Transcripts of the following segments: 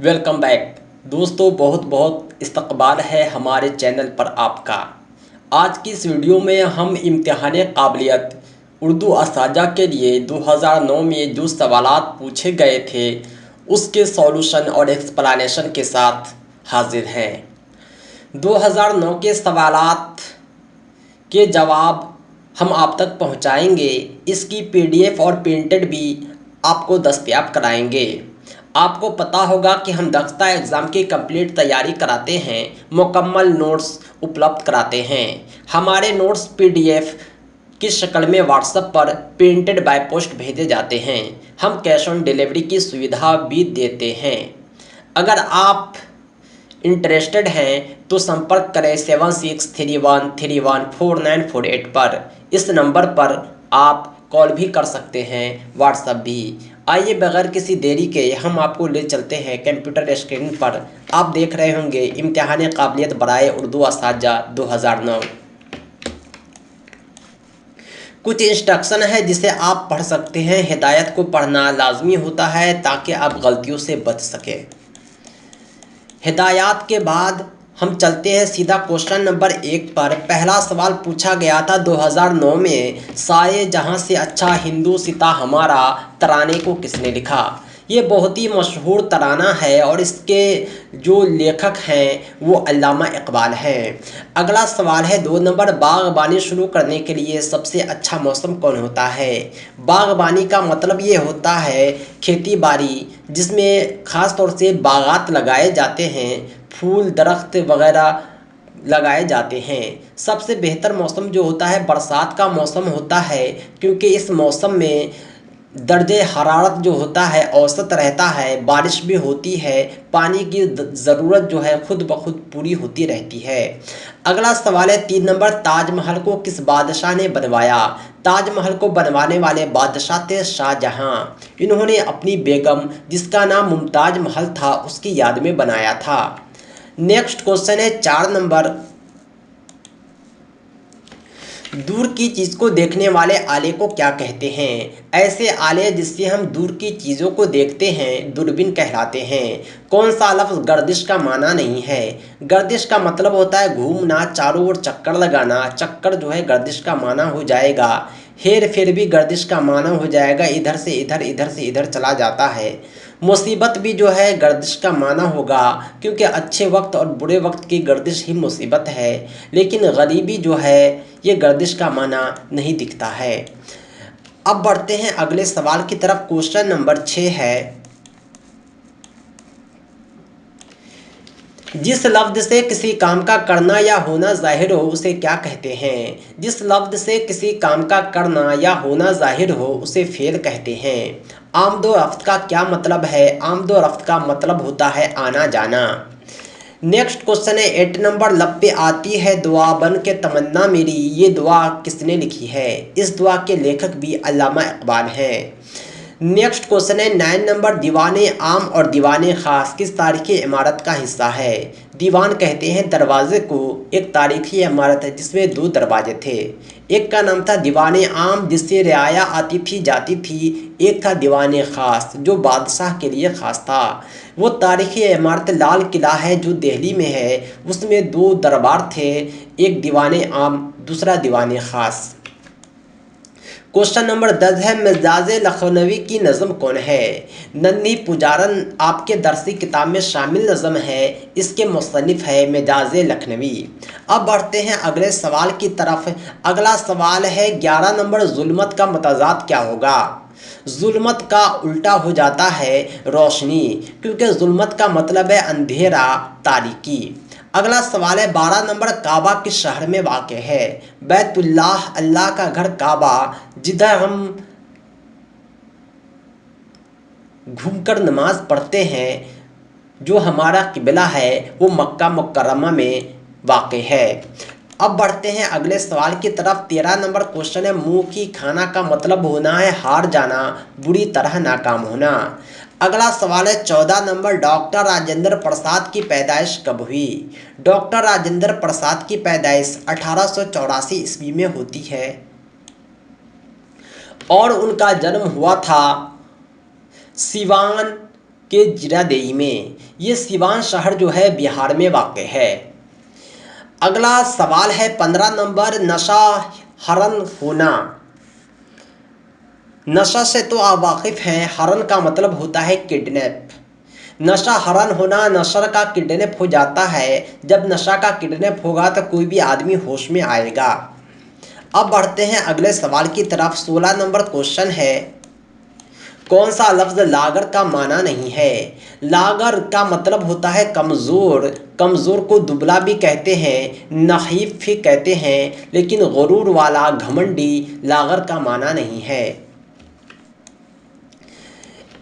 Welcome back दोस्तों। बहुत बहुत इस्तकबाल है हमारे चैनल पर आपका। आज की इस वीडियो में हम इम्तिहान काबिलियत उर्दू असाजा के लिए 2009 में जो सवालात पूछे गए थे उसके सॉल्यूशन और एक्सप्लेनेशन के साथ हाजिर हैं। 2009 के सवालात के जवाब हम आप तक पहुंचाएंगे। इसकी पीडीएफ और प्रिंटेड भी आपको दस्तयाब कराएंगे। आपको पता होगा कि हम दक्षता एग्ज़ाम की कंप्लीट तैयारी कराते हैं, मुकम्मल नोट्स उपलब्ध कराते हैं। हमारे नोट्स पीडीएफ की शक्ल में व्हाट्सएप पर प्रिंटेड बाय पोस्ट भेजे जाते हैं। हम कैश ऑन डिलीवरी की सुविधा भी देते हैं। अगर आप इंटरेस्टेड हैं तो संपर्क करें 7631314948 पर। इस नंबर पर आप कॉल भी कर सकते हैं, व्हाट्सएप भी। आइए बगैर किसी देरी के हम आपको ले चलते हैं कंप्यूटर स्क्रीन पर। आप देख रहे होंगे इम्तिहान काबिलियत बराए उर्दू असाजा 2009। कुछ इंस्ट्रक्शन है जिसे आप पढ़ सकते हैं। हिदायत को पढ़ना लाजमी होता है ताकि आप गलतियों से बच सकें। हिदायत के बाद हम चलते हैं सीधा क्वेश्चन नंबर 1 पर। पहला सवाल पूछा गया था 2009 में, सारे जहां से अच्छा हिंदू सिता हमारा तराने को किसने लिखा। ये बहुत ही मशहूर तराना है और इसके जो लेखक हैं वो अल्लामा इकबाल हैं। अगला सवाल है 2 नंबर, बागबानी शुरू करने के लिए सबसे अच्छा मौसम कौन होता है। बागबानी का मतलब ये होता है खेती बाड़ी, जिसमें ख़ास तौर से बागात लगाए जाते हैं, फूल दरख्त वगैरह लगाए जाते हैं। सबसे बेहतर मौसम जो होता है बरसात का मौसम होता है, क्योंकि इस मौसम में दर्जे हरारत जो होता है औसत रहता है, बारिश भी होती है, पानी की ज़रूरत जो है खुद ब खुद पूरी होती रहती है। अगला सवाल है 3 नंबर, ताजमहल को किस बादशाह ने बनवाया। ताजमहल को बनवाने वाले बादशाह थे शाहजहां। इन्होंने अपनी बेगम जिसका नाम मुमताज महल था उसकी याद में बनाया था। नेक्स्ट क्वेश्चन है 4 नंबर, दूर की चीज़ को देखने वाले आले को क्या कहते हैं। ऐसे आले जिससे हम दूर की चीज़ों को देखते हैं दूरबीन कहलाते हैं। कौन सा लफ्ज़ गर्दिश का माना नहीं है। गर्दिश का मतलब होता है घूमना, चारों ओर चक्कर लगाना। चक्कर जो है गर्दिश का माना हो जाएगा। हेर फेर भी गर्दिश का माना हो जाएगा, इधर से इधर, इधर से इधर चला जाता है। मुसीबत भी जो है गर्दिश का माना होगा, क्योंकि अच्छे वक्त और बुरे वक्त की गर्दिश ही मुसीबत है। लेकिन गरीबी जो है ये गर्दिश का माना नहीं दिखता है। अब बढ़ते हैं अगले सवाल की तरफ। क्वेश्चन नंबर 6 है, जिस लफ्ज़ से किसी काम का करना या होना जाहिर हो उसे क्या कहते हैं। जिस लफ्ज़ से किसी काम का करना या होना जाहिर हो उसे फ़ेल कहते हैं। आमदो रफ्त का क्या मतलब है। आमदो रफ्त का मतलब होता है आना जाना। नेक्स्ट क्वेश्चन है 8 नंबर, लब पे आती है दुआ बन के तमन्ना मेरी, ये दुआ किसने लिखी है। इस दुआ के लेखक भी अल्लामा इकबाल हैं। नेक्स्ट क्वेश्चन है 9 नंबर, दीवान आम और दीवान ख़ास किस तारीखी इमारत का हिस्सा है। दीवान कहते हैं दरवाजे को। एक तारीखी इमारत है जिसमें 2 दरवाजे थे। एक का नाम था दीवान आम जिससे रियाया आती थी जाती थी। एक था दीवान ख़ास जो बादशाह के लिए ख़ास था। वो तारीखी इमारत लाल किला है जो दिल्ली में है। उसमें 2 दरबार थे, एक दीवान आम दूसरा दीवान ख़ास। क्वेश्चन नंबर 10 है, मिजाज लखनवी की नज़म कौन है। नन्ही पुजारन आपके दरसी किताब में शामिल नज़म है। इसके मुसन्निफ़ है मिजाज लखनवी। अब बढ़ते हैं अगले सवाल की तरफ। अगला सवाल है 11 नंबर, जुल्मत का मतजाद क्या होगा। जुल्मत का उल्टा हो जाता है रोशनी, क्योंकि जुल्मत का मतलब है अंधेरा, तारीकी। अगला सवाल है 12 नंबर, काबा किस शहर में वाक़ है। बैतुल्लाह अल्लाह का घर काबा, जिधर हम घूमकर नमाज पढ़ते हैं, जो हमारा किबला है वो मक्का मुकर्रमा में वाक़ है। अब बढ़ते हैं अगले सवाल की तरफ। 13 नंबर क्वेश्चन है, मुंह की खाना का मतलब होना है हार जाना, बुरी तरह नाकाम होना। अगला सवाल है 14 नंबर, डॉक्टर राजेंद्र प्रसाद की पैदाइश कब हुई। डॉक्टर राजेंद्र प्रसाद की पैदाइश 1884 ईस्वी में होती है और उनका जन्म हुआ था सिवान के जीरादेई में। ये सिवान शहर जो है बिहार में वाक़ है। अगला सवाल है 15 नंबर, नशा हरण होना। नशा से तो आप वाकिफ़ हैं, हरण का मतलब होता है किडनैप। नशा हरण होना, नशा का किडनैप हो जाता है। जब नशा का किडनैप होगा तो कोई भी आदमी होश में आएगा। अब बढ़ते हैं अगले सवाल की तरफ। 16 नंबर क्वेश्चन है, कौन सा लफ्ज़ लागर का माना नहीं है? लागर का मतलब होता है कमज़ोर। कमज़ोर को दुबला भी कहते हैं, नहीफ भी कहते हैं, लेकिन गुरूर वाला, घमंडी लागर का माना नहीं है।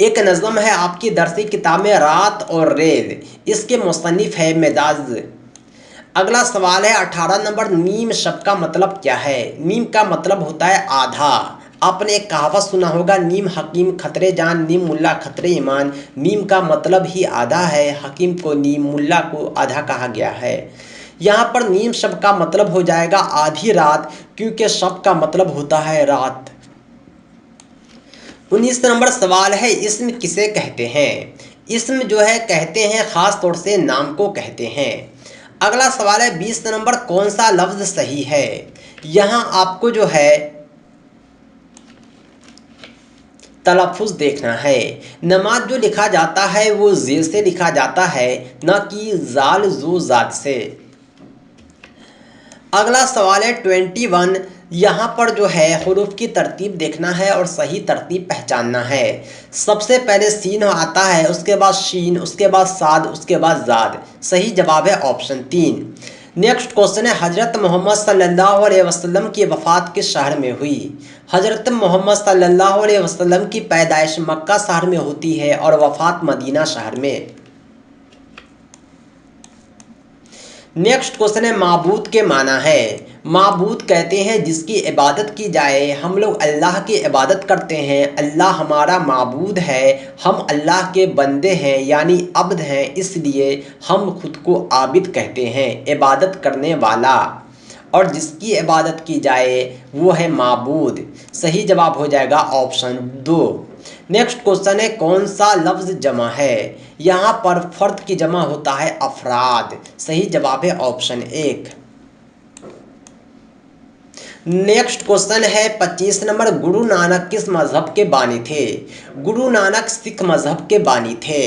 एक नज़म है आपकी दरसी किताब में, रात और रेल। इसके मुसन्निफ़ है मेदाज। अगला सवाल है 18 नंबर, मीम शब्द का मतलब क्या है? मीम का मतलब होता है आधा। आपने एक कहावत सुना होगा, नीम हकीम खतरे जान, नीम मुल्ला खतरे ईमान। मीम का मतलब ही आधा है। हकीम को नीम, मुल्ला को आधा कहा गया है। यहाँ पर नीम शब्द का मतलब हो जाएगा आधी रात, क्योंकि शब्द का मतलब होता है रात। 19 नंबर सवाल है, इस्म किसे कहते हैं? इस्म जो है कहते हैं ख़ास तौर से नाम को कहते हैं। अगला सवाल है 20 नंबर, कौन सा लफ्ज़ सही है? यहाँ आपको जो है तलफ़ुज़ देखना है। नमाज जो लिखा जाता है वो ज़े से लिखा जाता है, न कि ज़ाल ज़ो ज़ाद से। अगला सवाल है 21। यहाँ पर जो है हुरूफ की तरतीब देखना है और सही तरतीब पहचानना है। सबसे पहले सीन आता है, उसके बाद शीन, उसके बाद साद, उसके बाद ज़ाद। सही जवाब है ऑप्शन 3। नेक्स्ट क्वेश्चन है, हज़रत मोहम्मद सल्लल्लाहु अलैहि वसल्लम की वफ़ात किस शहर में हुई? हज़रत मोहम्मद सल्लल्लाहु अलैहि वसल्लम की पैदाइश मक्का शहर में होती है और वफ़ात मदीना शहर में। नेक्स्ट क्वेश्चन है, माबूद के माना है? माबूद कहते हैं जिसकी इबादत की जाए। हम लोग अल्लाह की इबादत करते हैं, अल्लाह हमारा माबूद है। हम अल्लाह के बंदे हैं, यानी अब्द हैं, इसलिए हम खुद को आबिद कहते हैं, इबादत करने वाला। और जिसकी इबादत की जाए वो है माबूद। सही जवाब हो जाएगा ऑप्शन 2। नेक्स्ट क्वेश्चन है, कौन सा लफ्ज़ जमा है? यहाँ पर फ़र्द की जमा होता है अफराद। सही जवाब है ऑप्शन 1। नेक्स्ट क्वेश्चन है 25 नंबर, गुरु नानक किस मज़हब के बानी थे? गुरु नानक सिख मज़हब के बानी थे।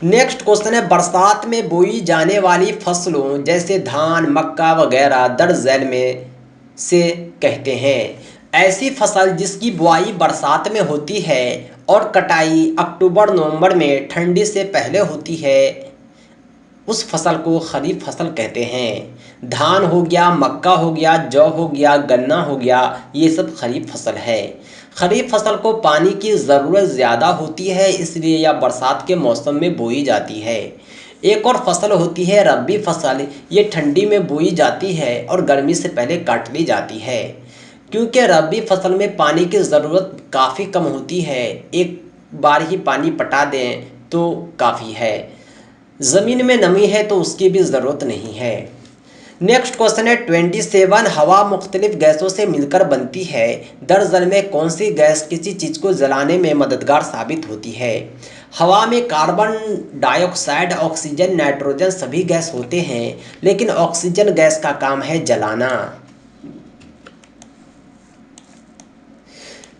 नेक्स्ट क्वेश्चन है, बरसात में बोई जाने वाली फसलों जैसे धान, मक्का वगैरह दर्ज झैल में से कहते हैं। ऐसी फसल जिसकी बुआई बरसात में होती है और कटाई अक्टूबर नवंबर में ठंडी से पहले होती है, उस फसल को खरीफ फसल कहते हैं। धान हो गया, मक्का हो गया, जौ हो गया, गन्ना हो गया, ये सब खरीफ फसल है। खरीफ फसल को पानी की ज़रूरत ज़्यादा होती है, इसलिए यह बरसात के मौसम में बोई जाती है। एक और फसल होती है रबी फसल, ये ठंडी में बोई जाती है और गर्मी से पहले काट ली जाती है। क्योंकि रबी फसल में पानी की ज़रूरत काफ़ी कम होती है, एक बार ही पानी पटा दें तो काफ़ी है। ज़मीन में नमी है तो उसकी भी ज़रूरत नहीं है। नेक्स्ट क्वेश्चन है 27, हवा मुख्तलिफ गैसों से मिलकर बनती है। दरअसल में कौन सी गैस किसी चीज़ को जलाने में मददगार साबित होती है? हवा में कार्बन डाइऑक्साइड, ऑक्सीजन, नाइट्रोजन सभी गैस होते हैं, लेकिन ऑक्सीजन गैस का काम है जलाना।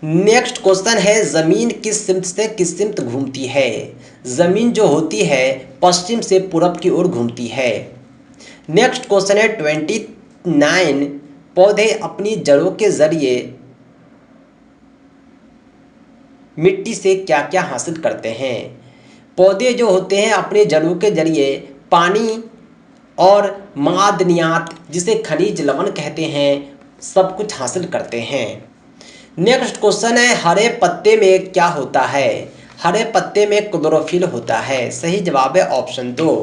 नेक्स्ट क्वेश्चन है, ज़मीन किस सिमत से किस सिमत घूमती है? ज़मीन जो होती है पश्चिम से पूरब की ओर घूमती है। नेक्स्ट क्वेश्चन है 29, पौधे अपनी जड़ों के ज़रिए मिट्टी से क्या क्या हासिल करते हैं? पौधे जो होते हैं अपने जड़ों के ज़रिए पानी और मादनियात, जिसे खनिज लवण कहते हैं, सब कुछ हासिल करते हैं। नेक्स्ट क्वेश्चन है, हरे पत्ते में क्या होता है? हरे पत्ते में क्लोरोफिल होता है। सही जवाब है ऑप्शन 2।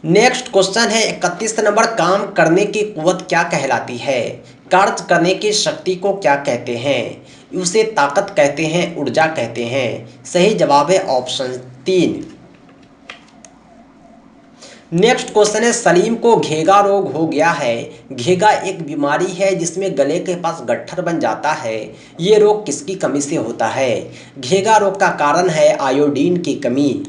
नेक्स्ट क्वेश्चन है 31 नंबर, काम करने की कुव्वत क्या कहलाती है? कार्य करने की शक्ति को क्या कहते हैं? उसे ताकत कहते हैं, ऊर्जा कहते हैं। सही जवाब है ऑप्शन 3। नेक्स्ट क्वेश्चन है, सलीम को घेगा रोग हो गया है। घेगा एक बीमारी है जिसमें गले के पास गट्ठर बन जाता है। ये रोग किसकी कमी से होता है? घेगा रोग का कारण है आयोडीन की कमी।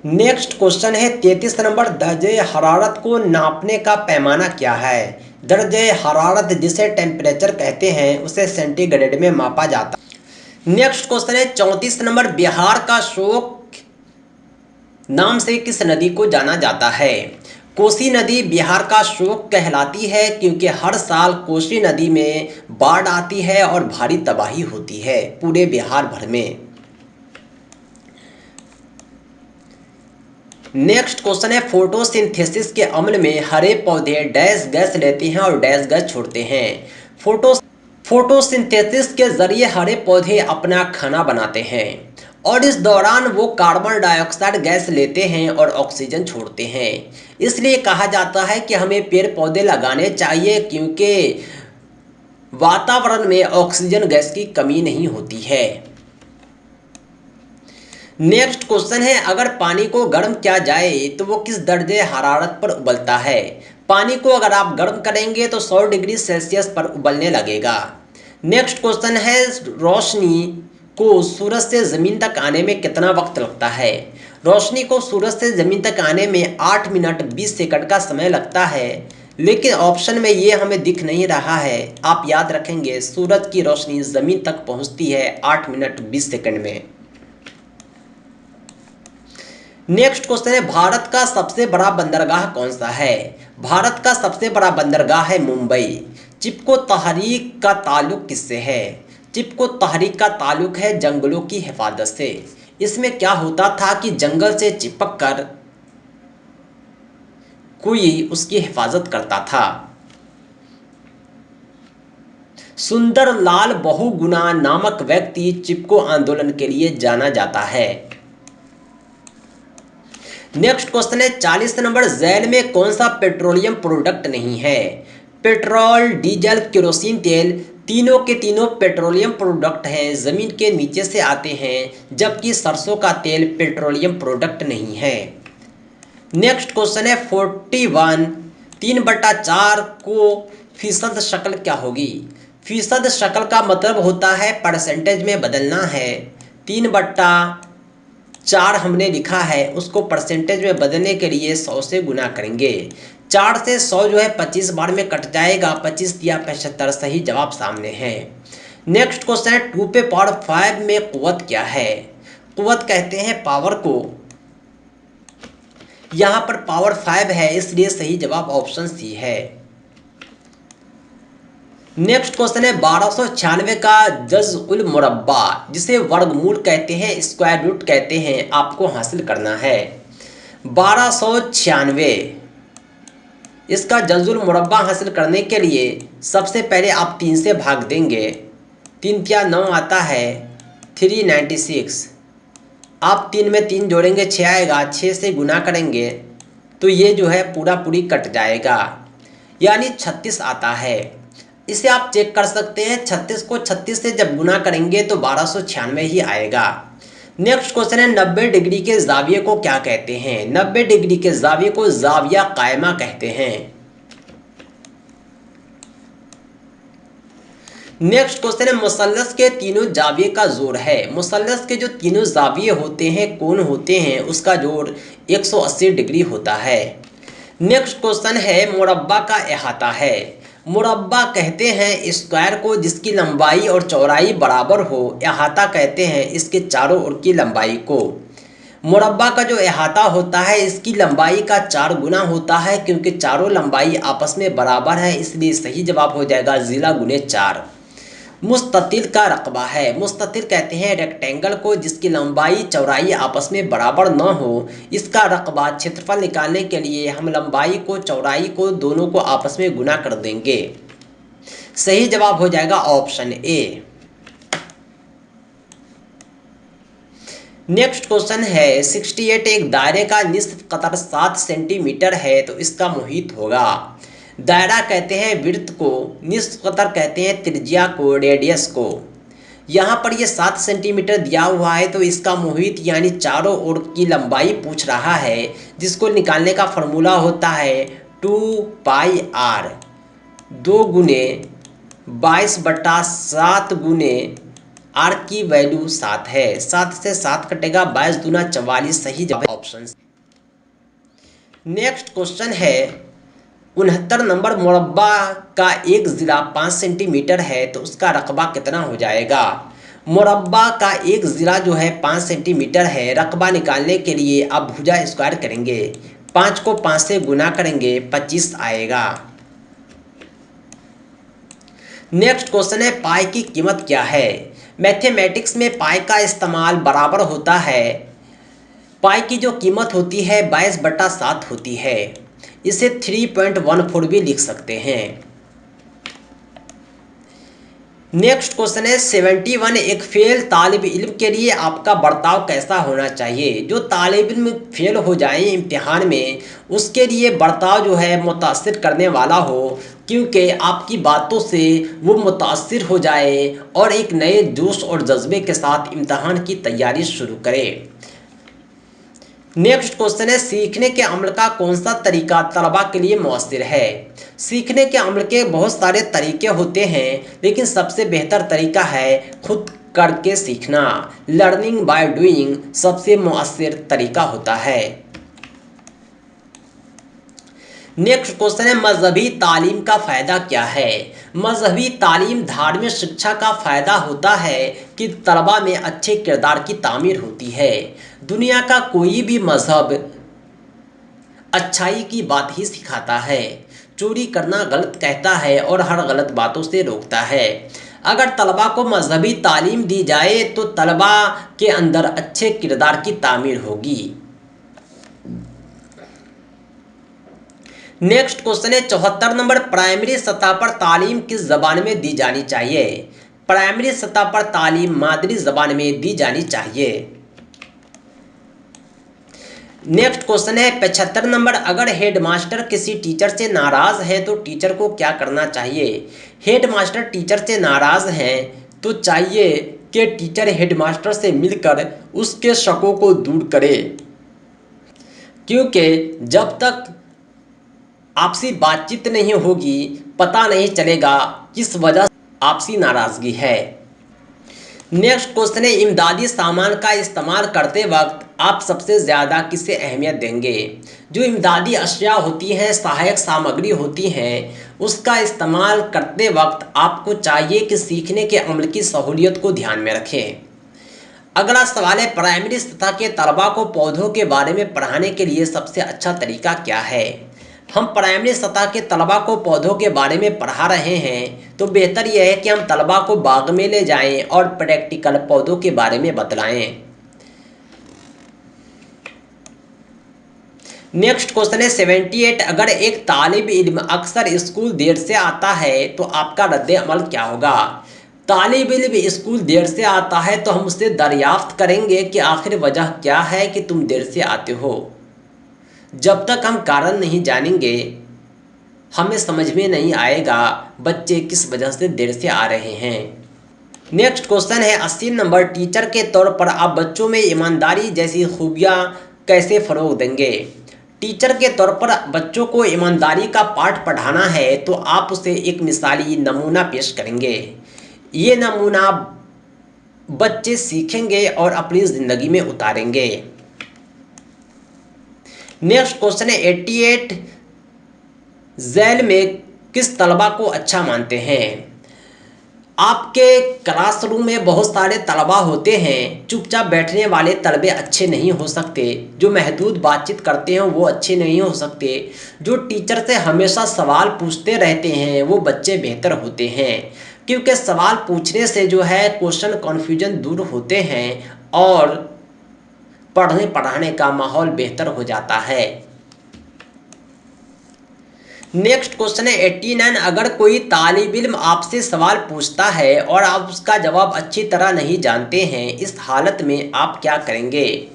नेक्स्ट क्वेश्चन है 33 नंबर, दर्जे हरारत को नापने का पैमाना क्या है? दर्जे हरारत जिसे टेम्परेचर कहते हैं उसे सेंटीग्रेड में मापा जाता है। नेक्स्ट क्वेश्चन है 34 नंबर, बिहार का शोक नाम से किस नदी को जाना जाता है? कोसी नदी बिहार का शोक कहलाती है क्योंकि हर साल कोसी नदी में बाढ़ आती है और भारी तबाही होती है पूरे बिहार भर में। नेक्स्ट क्वेश्चन है, फोटोसिंथेसिस के अमल में हरे पौधे डैश गैस लेते हैं और डैश गैस छोड़ते हैं। फोटोसिंथेसिस के जरिए हरे पौधे अपना खाना बनाते हैं और इस दौरान वो कार्बन डाइऑक्साइड गैस लेते हैं और ऑक्सीजन छोड़ते हैं। इसलिए कहा जाता है कि हमें पेड़ पौधे लगाने चाहिए क्योंकि वातावरण में ऑक्सीजन गैस की कमी नहीं होती है। नेक्स्ट क्वेश्चन है, अगर पानी को गर्म किया जाए तो वो किस दर्जे हरारत पर उबलता है? पानी को अगर आप गर्म करेंगे तो 100 डिग्री सेल्सियस पर उबलने लगेगा। नेक्स्ट क्वेश्चन है, रोशनी को सूरज से ज़मीन तक आने में कितना वक्त लगता है? रोशनी को सूरज से ज़मीन तक आने में 8 मिनट 20 सेकंड का समय लगता है, लेकिन ऑप्शन में ये हमें दिख नहीं रहा है। आप याद रखेंगे, सूरज की रोशनी ज़मीन तक पहुंचती है 8 मिनट 20 सेकंड में। नेक्स्ट क्वेश्चन है, भारत का सबसे बड़ा बंदरगाह कौन सा है? भारत का सबसे बड़ा बंदरगाह है मुंबई। चिपको तहरीक का ताल्लुक किससे है? चिपको तहरीक का ताल्लुक है जंगलों की हिफाजत से। इसमें क्या होता था कि जंगल से चिपक कर कोई उसकी हिफाजत करता था। सुंदरलाल बहुगुणा नामक व्यक्ति चिपको आंदोलन के लिए जाना जाता है। नेक्स्ट क्वेश्चन है 40 नंबर, जेल में कौन सा पेट्रोलियम प्रोडक्ट नहीं है? पेट्रोल, डीजल, केरोसिन तेल, तीनों के तीनों पेट्रोलियम प्रोडक्ट हैं, ज़मीन के नीचे से आते हैं, जबकि सरसों का तेल पेट्रोलियम प्रोडक्ट नहीं है। नेक्स्ट क्वेश्चन है 41, 3/4 को फीसद शक्ल क्या होगी? फीसद शक्ल का मतलब होता है परसेंटेज में बदलना है। 3/4 हमने लिखा है, उसको परसेंटेज में बदलने के लिए 100 से गुना करेंगे। 4 से 100 जो है 25 बार में कट जाएगा, 25 या 75 सही जवाब सामने है। नेक्स्ट क्वेश्चन है 2/5 में कुव्वत क्या है? कुव्वत कहते हैं पावर को, यहाँ पर पावर 5 है, इसलिए सही जवाब ऑप्शन सी है। नेक्स्ट क्वेश्चन है 1296 का जज़ उल मुरब्बा, जिसे वर्गमूल कहते हैं, स्क्वायर रूट कहते हैं, आपको हासिल करना है। 1296 इसका जज़ुल मुरब्बा हासिल करने के लिए सबसे पहले आप 3 से भाग देंगे। 3 क्या 9 आता है, 396। आप 3 में 3 जोड़ेंगे 6 आएगा, 6 से गुना करेंगे तो ये जो है पूरा पूरी कट जाएगा, यानी 36 आता है। इसे आप चेक कर सकते हैं, 36 को 36 से जब गुना करेंगे तो 1296 ही आएगा। नेक्स्ट क्वेश्चन है 90 डिग्री के जाविये को क्या कहते हैं? 90 डिग्री के जाविये को जाविया कायमा कहते हैं। नेक्स्ट क्वेश्चन है मुसल्लस के तीनों जाविये का जोड़ है। मुसल्लस के जो तीनों जाविये होते हैं, कोण होते हैं, उसका जोड़ 180 डिग्री होता है। नेक्स्ट क्वेश्चन है मुरब्बा का अहाता है। मुरब्बा कहते हैं स्क्वायर को जिसकी लंबाई और चौड़ाई बराबर हो। अहाता कहते हैं इसके चारों ओर की लंबाई को। मुरब्बा का जो अहाता होता है इसकी लंबाई का 4 गुना होता है, क्योंकि चारों लंबाई आपस में बराबर है, इसलिए सही जवाब हो जाएगा जिला गुने 4। मुस्ततिल का रकबा है। मुस्ततिल कहते हैं रेक्टेंगल को जिसकी लंबाई चौड़ाई आपस में बराबर न हो। इसका रकबा क्षेत्रफल निकालने के लिए हम लंबाई को चौड़ाई को दोनों को आपस में गुना कर देंगे। सही जवाब हो जाएगा ऑप्शन ए। नेक्स्ट क्वेश्चन है 68, एक दायरे का निस्फ कतर 7 सेंटीमीटर है तो इसका मुहित होगा। दायरा कहते हैं वृत्त को, निस्फ कतर कहते हैं त्रिज्या को, रेडियस को। यहाँ पर ये 7 सेंटीमीटर दिया हुआ है, तो इसका मुहित यानी चारों ओर की लंबाई पूछ रहा है, जिसको निकालने का फॉर्मूला होता है 2πr, 2×22/7 गुने r की वैल्यू 7 है। 7 से 7 कटेगा, 22 दूना 44, सही जवाब ऑप्शन। नेक्स्ट क्वेश्चन है 69 नंबर, मुरब्बा का एक ज़िला 5 सेंटीमीटर है तो उसका रकबा कितना हो जाएगा। मुरब्बा का एक ज़िला जो है 5 सेंटीमीटर है, रकबा निकालने के लिए आप भुजा स्क्वायर करेंगे, 5 को 5 से गुना करेंगे, 25 आएगा। नेक्स्ट क्वेश्चन है पाई की कीमत क्या है। मैथमेटिक्स में पाई का इस्तेमाल बराबर होता है, पाई की जो कीमत होती है 22/7 होती है। इसे 3.14 भी लिख सकते हैं। नेक्स्ट क्वेश्चन है 71, एक फेल तालिब इल्म के लिए आपका बर्ताव कैसा होना चाहिए। जो तालिब इल्म फेल हो जाए इम्तिहान में, उसके लिए बर्ताव जो है मुतासिर करने वाला हो, क्योंकि आपकी बातों से वो मुतासिर हो जाए और एक नए जोश और जज्बे के साथ इम्तिहान की तैयारी शुरू करे। नेक्स्ट क्वेश्चन है सीखने के अमल का कौन सा तरीका तलबा के लिए मौसर है। सीखने के अमल के बहुत सारे तरीके होते हैं, लेकिन सबसे बेहतर तरीका है खुद करके सीखना। लर्निंग बाय डूइंग सबसे मौसर तरीका होता है। नेक्स्ट क्वेश्चन है मजहबी तालीम का फ़ायदा क्या है। मजहबी तालीम धार्मिक शिक्षा का फ़ायदा होता है कि तलबा में अच्छे किरदार की तामीर होती है। दुनिया का कोई भी मजहब अच्छाई की बात ही सिखाता है, चोरी करना गलत कहता है और हर गलत बातों से रोकता है। अगर तलबा को मजहबी तालीम दी जाए तो तलबा के अंदर अच्छे किरदार की तामीर होगी। नेक्स्ट क्वेश्चन है 74 नंबर, प्राइमरी सतह पर तालीम किस ज़बान में दी जानी चाहिए। प्राइमरी सतह पर तालीम मादरी ज़बान में दी जानी चाहिए। नेक्स्ट क्वेश्चन है 75 नंबर, अगर हेडमास्टर किसी टीचर से नाराज़ है तो टीचर को क्या करना चाहिए। हेडमास्टर टीचर से नाराज़ हैं तो चाहिए कि टीचर हेडमास्टर से मिलकर उसके शकों को दूर करे, क्योंकि जब तक आपसी बातचीत नहीं होगी पता नहीं चलेगा किस वजह से आपसी नाराज़गी है। नेक्स्ट क्वेश्चन है इमदादी सामान का इस्तेमाल करते वक्त आप सबसे ज़्यादा किसे अहमियत देंगे। जो इमदादी अशिया होती हैं, सहायक सामग्री होती हैं, उसका इस्तेमाल करते वक्त आपको चाहिए कि सीखने के अमल की सहूलियत को ध्यान में रखें। अगला सवाल है प्राइमरी सतह के तलबा को पौधों के बारे में पढ़ाने के लिए सबसे अच्छा तरीका क्या है। हम प्राइमरी सतह के तलबा को पौधों के बारे में पढ़ा रहे हैं तो बेहतर यह है कि हम तलबा को बाग में ले जाएं और प्रैक्टिकल पौधों के बारे में बतलाएं। नेक्स्ट क्वेश्चन है 78, अगर एक तालिब इल्म अक्सर स्कूल देर से आता है तो आपका रद्द अमल क्या होगा। तालिब इल्म स्कूल देर से आता है तो हम उससे दरियाफ्त करेंगे कि आखिर वजह क्या है कि तुम देर से आते हो। जब तक हम कारण नहीं जानेंगे हमें समझ में नहीं आएगा बच्चे किस वजह से देर से आ रहे हैं। नेक्स्ट क्वेश्चन है 80 नंबर, टीचर के तौर पर आप बच्चों में ईमानदारी जैसी खूबियाँ कैसे फ़रोग़ देंगे। टीचर के तौर पर बच्चों को ईमानदारी का पाठ पढ़ाना है तो आप उसे एक मिसाली नमूना पेश करेंगे। ये नमूना बच्चे सीखेंगे और अपनी ज़िंदगी में उतारेंगे। नेक्स्ट क्वेश्चन है 88, झैल में किस तलबा को अच्छा मानते हैं। आपके क्लासरूम में बहुत सारे तलबा होते हैं, चुपचाप बैठने वाले तलबे अच्छे नहीं हो सकते, जो महदूद बातचीत करते हैं वो अच्छे नहीं हो सकते, जो टीचर से हमेशा सवाल पूछते रहते हैं वो बच्चे बेहतर होते हैं, क्योंकि सवाल पूछने से जो है क्वेश्चन कन्फ्यूजन दूर होते हैं और पढ़ने पढ़ाने का माहौल बेहतर हो जाता है। नेक्स्ट क्वेश्चन है 89, अगर कोई तालिब इल्म आपसे सवाल पूछता है और आप उसका जवाब अच्छी तरह नहीं जानते हैं, इस हालत में आप क्या करेंगे।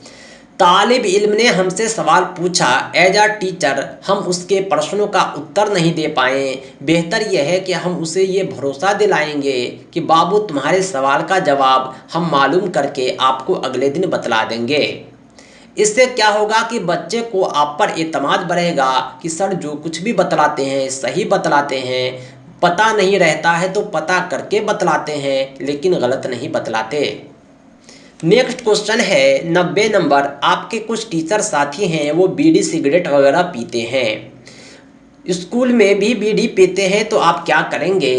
तालिब इल्म ने हमसे सवाल पूछा, एज आ टीचर हम उसके प्रश्नों का उत्तर नहीं दे पाए। बेहतर यह है कि हम उसे ये भरोसा दिलाएंगे कि बाबू तुम्हारे सवाल का जवाब हम मालूम करके आपको अगले दिन बतला देंगे। इससे क्या होगा कि बच्चे को आप पर एतमाद बढ़ेगा कि सर जो कुछ भी बतलाते हैं सही बतलाते हैं, पता नहीं रहता है तो पता करके बतलाते हैं लेकिन गलत नहीं बतलाते। नेक्स्ट क्वेश्चन है 90 नंबर। आपके कुछ टीचर साथी हैं वो बीड़ी सिगरेट वगैरह पीते हैं, स्कूल में भी बीड़ी पीते हैं, तो आप क्या करेंगे?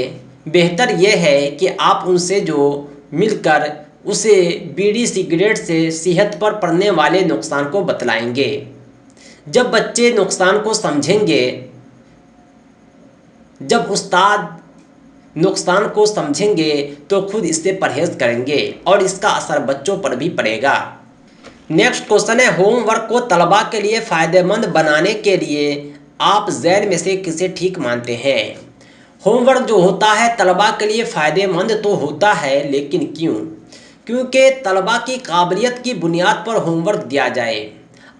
बेहतर यह है कि आप उनसे जो मिलकर उसे बीड़ी सिगरेट से सेहत पर पड़ने वाले नुकसान को बतलाएंगे। जब बच्चे नुकसान को समझेंगे, जब उस्ताद नुकसान को समझेंगे तो खुद इससे परहेज करेंगे और इसका असर बच्चों पर भी पड़ेगा। नेक्स्ट क्वेश्चन है, होमवर्क को तलबा के लिए फ़ायदेमंद बनाने के लिए आप ज़ैन में से किसे ठीक मानते हैं? होमवर्क जो होता है तलबा के लिए फ़ायदेमंद तो होता है, लेकिन क्यों? क्योंकि तलबा की काबिलियत की बुनियाद पर होमवर्क दिया जाए।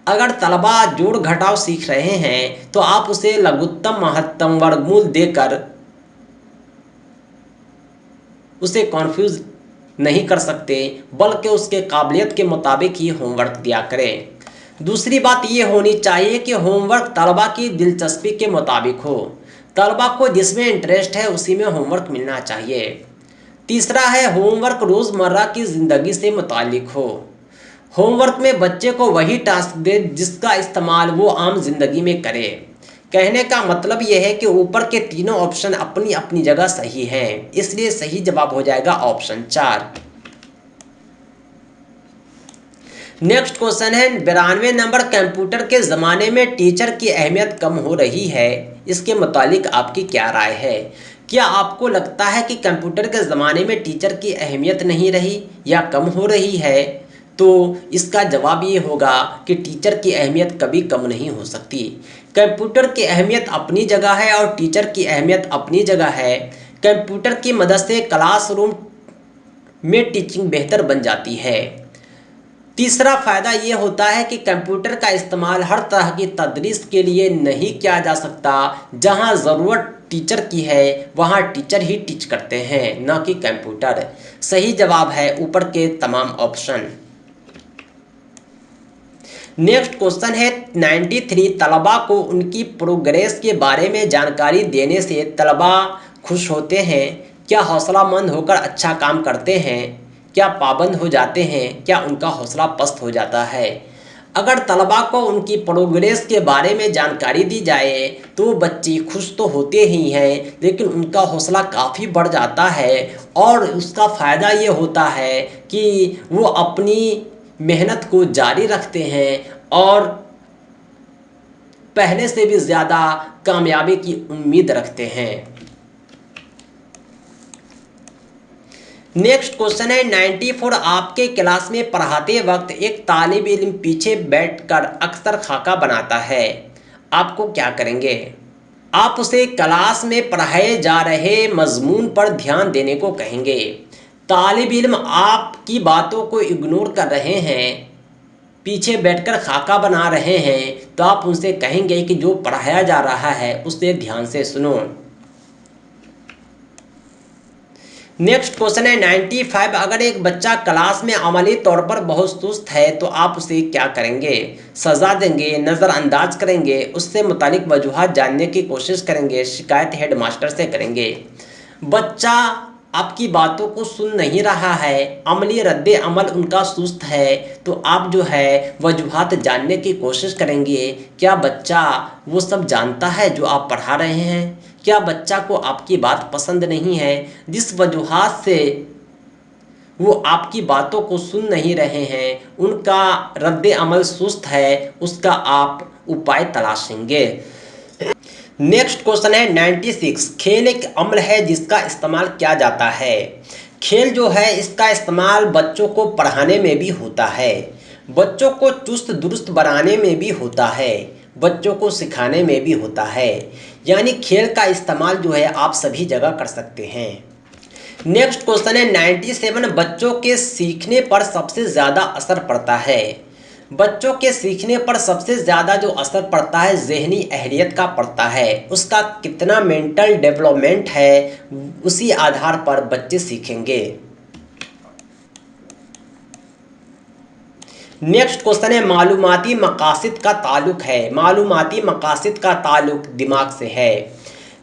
अगर तलबा जोड़ घटाव सीख रहे हैं तो आप उसे लघुत्तम महत्तम वर्गमूल देकर उसे कॉन्फ्यूज नहीं कर सकते, बल्कि उसके काबिलियत के मुताबिक ही होमवर्क दिया करें। दूसरी बात ये होनी चाहिए कि होमवर्क तलबा की दिलचस्पी के मुताबिक हो। तलबा को जिसमें इंटरेस्ट है उसी में होमवर्क मिलना चाहिए। तीसरा है, होमवर्क रोज़मर्रा की ज़िंदगी से मुतालिक हो। होमवर्क में बच्चे को वही टास्क दे जिसका इस्तेमाल वो आम जिंदगी में करे। कहने का मतलब यह है कि ऊपर के तीनों ऑप्शन अपनी अपनी जगह सही हैं, इसलिए सही जवाब हो जाएगा ऑप्शन 4। नेक्स्ट क्वेश्चन है 92 नंबर। कंप्यूटर के ज़माने में टीचर की अहमियत कम हो रही है, इसके मुतालिक आपकी क्या राय है? क्या आपको लगता है कि कंप्यूटर के ज़माने में टीचर की अहमियत नहीं रही या कम हो रही है? तो इसका जवाब ये होगा कि टीचर की अहमियत कभी कम नहीं हो सकती। कंप्यूटर की अहमियत अपनी जगह है और टीचर की अहमियत अपनी जगह है। कंप्यूटर की मदद से क्लासरूम में टीचिंग बेहतर बन जाती है। तीसरा फ़ायदा ये होता है कि कंप्यूटर का इस्तेमाल हर तरह की तदरीस के लिए नहीं किया जा सकता। जहाँ ज़रूरत टीचर की है वहाँ टीचर ही टीच करते हैं, न कि कंप्यूटर। सही जवाब है ऊपर के तमाम ऑप्शन। नेक्स्ट क्वेश्चन है 93। तलबा को उनकी प्रोग्रेस के बारे में जानकारी देने से तलबा खुश होते हैं? क्या हौसलामंद होकर अच्छा काम करते हैं? क्या पाबंद हो जाते हैं? क्या उनका हौसला पस्त हो जाता है? अगर तलबा को उनकी प्रोग्रेस के बारे में जानकारी दी जाए तो बच्चे खुश तो होते ही हैं, लेकिन उनका हौसला काफ़ी बढ़ जाता है और उसका फ़ायदा ये होता है कि वो अपनी मेहनत को जारी रखते हैं और पहले से भी ज़्यादा कामयाबी की उम्मीद रखते हैं। नेक्स्ट क्वेश्चन है 94। आपके क्लास में पढ़ाते वक्त एक तालिब इल्म पीछे बैठकर अक्सर खाका बनाता है, आपको क्या करेंगे? आप उसे क्लास में पढ़ाए जा रहे मजमून पर ध्यान देने को कहेंगे। तालिब इल्म आपकी बातों को इग्नोर कर रहे हैं, पीछे बैठकर खाका बना रहे हैं, तो आप उनसे कहेंगे कि जो पढ़ाया जा रहा है उसे ध्यान से सुनो। नेक्स्ट क्वेश्चन है 95। अगर एक बच्चा क्लास में अमली तौर पर बहुत सुस्त है तो आप उसे क्या करेंगे? सज़ा देंगे, नज़रअंदाज करेंगे, उससे मुतालिक वजूहात जानने की कोशिश करेंगे, शिकायत हेड मास्टर से करेंगे? बच्चा आपकी बातों को सुन नहीं रहा है, अमली रद्दे अमल उनका सुस्त है, तो आप जो है वजूहात जानने की कोशिश करेंगे। क्या बच्चा वो सब जानता है जो आप पढ़ा रहे हैं? क्या बच्चा को आपकी बात पसंद नहीं है? जिस वजूहात से वो आपकी बातों को सुन नहीं रहे हैं, उनका रद्दे अमल सुस्त है, उसका आप उपाय तलाशेंगे। नेक्स्ट क्वेश्चन है 96। खेल एक अमल है जिसका इस्तेमाल किया जाता है। खेल जो है इसका इस्तेमाल बच्चों को पढ़ाने में भी होता है, बच्चों को चुस्त दुरुस्त बनाने में भी होता है, बच्चों को सिखाने में भी होता है। यानी खेल का इस्तेमाल जो है आप सभी जगह कर सकते हैं। नेक्स्ट क्वेश्चन है 97। बच्चों के सीखने पर सबसे ज़्यादा असर पड़ता है। बच्चों के सीखने पर सबसे ज़्यादा जो असर पड़ता है ज़हनी अहलियत का पड़ता है, उसका कितना मेंटल डेवलपमेंट है उसी आधार पर बच्चे सीखेंगे। नेक्स्ट क्वेश्चन है, मालूमाती मकासद का ताल्लुक है। मालूमाती मकासद का ताल्लुक दिमाग से है।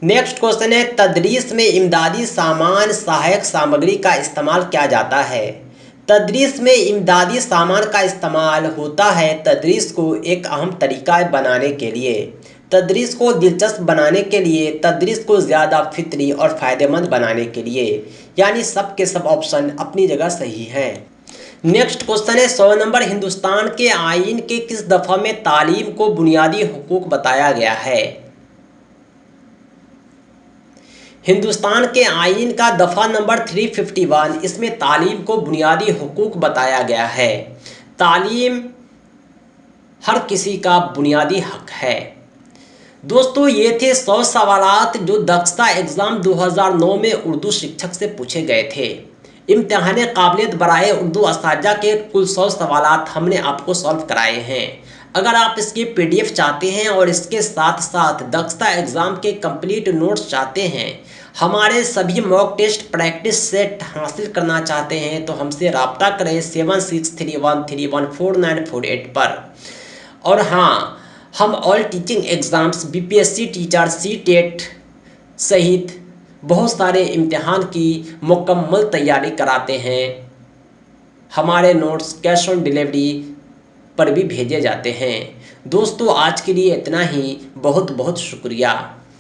नेक्स्ट क्वेश्चन है, तदरीस में इमदादी सामान सहायक सामग्री का इस्तेमाल किया जाता है। तदरीस में इमदादी सामान का इस्तेमाल होता है तदरीस को एक अहम तरीका बनाने के लिए, तदरीस को दिलचस्प बनाने के लिए, तदरीस को ज़्यादा फितरी और फ़ायदेमंद बनाने के लिए। यानी सब के सब ऑप्शन अपनी जगह सही हैं। नेक्स्ट क्वेश्चन है 100 नंबर, हिंदुस्तान के आईन के किस दफ़ा में तालीम को बुनियादी हुकूक बताया गया है। हिंदुस्तान के आईन का दफ़ा नंबर 351, इसमें तालीम को बुनियादी हुकूक बताया गया है। तालीम हर किसी का बुनियादी हक है। दोस्तों ये थे 100 सवालात जो दक्षता एग्ज़ाम 2009 में उर्दू शिक्षक से पूछे गए थे। इम्तिहान काबिलियत बराए उर्दू असातिज़ा के कुल 100 सवालात हमने आपको सॉल्व कराए हैं। अगर आप इसकी PDF चाहते हैं और इसके साथ साथ दक्षता एग्ज़ाम के कंप्लीट नोट्स चाहते हैं, हमारे सभी मॉक टेस्ट प्रैक्टिस सेट हासिल करना चाहते हैं, तो हमसे रब्ता करें 7631314948 पर। और हाँ, हम all teaching exams BPSC teacher CTET सहित बहुत सारे इम्तिहान की मुकम्मल तैयारी कराते हैं। हमारे नोट्स कैश ऑन डिलीवरी पर भी भेजे जाते हैं। दोस्तों आज के लिए इतना ही, बहुत बहुत शुक्रिया।